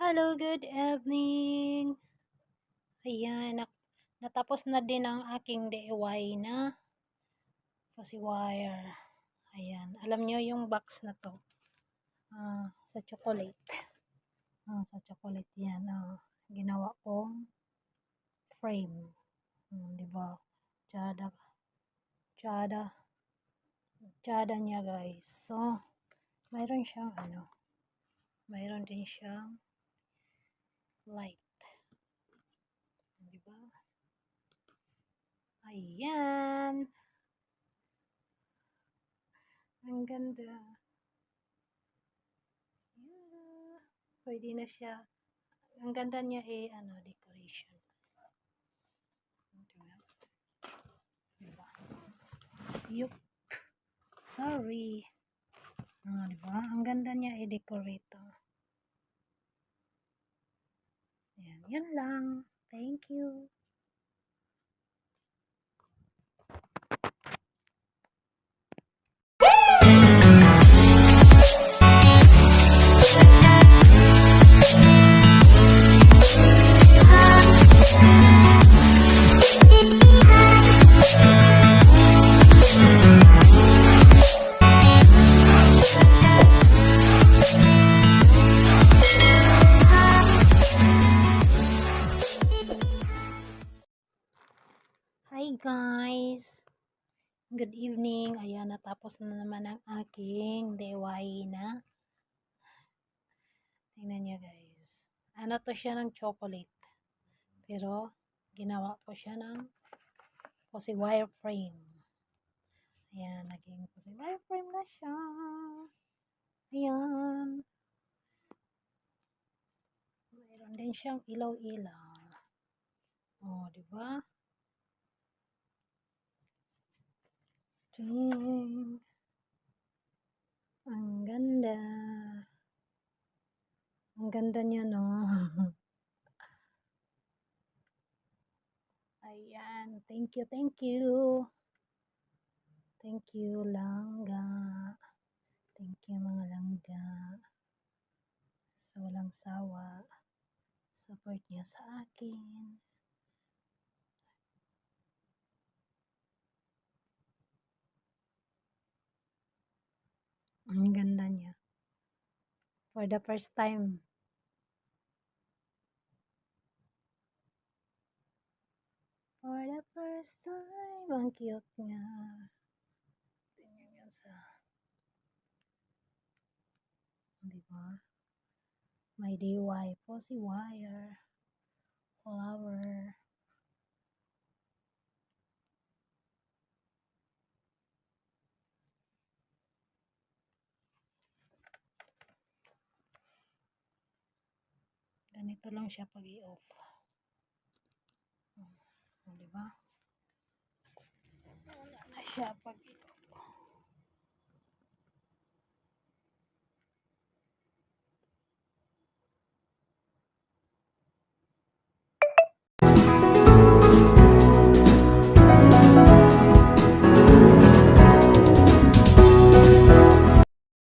Hello, good evening. Ayan, natapos na din ang aking DIY na fuzzy wire. Ayan, alam nyo yung box na to. Sa chocolate. Sa chocolate yan. Ginawa kong frame. Diba? Tsada niya guys. So, mayroon siyang mayroon din siyang light. Diba? Ayan. Ang ganda. Yeah. Pwede na siya. Ang ganda niya decoration. Diba? Yup. Sorry. Diba? Ang ganda niya decorate. Ayan. Yan lang. Thank you. Hi guys! Good evening. Ayan, natapos na naman ang aking DIY na. Tingnan niyo guys. Ano to siya ng chocolate. Pero, ginawa ko siya ng fuzzy wire frame. Ayan, naging fuzzy wire frame na siya. Ayan. Mayroon din siyang ilaw-ilaw. Diba? Ting. Ang ganda. Ang ganda niya, no? Ayan. Thank you, thank you. Thank you, langga. Thank you, mga langga. Sa walang sawa. Support niya sa akin. Ang ganda niya. For the first time. For the first time. Ang cute niya. Tingnan niya sa... Diba? May DIY. Fuzzy wire. Flower. Ganito lang siya pag i-off. Diba? Wala na siya pag i-off.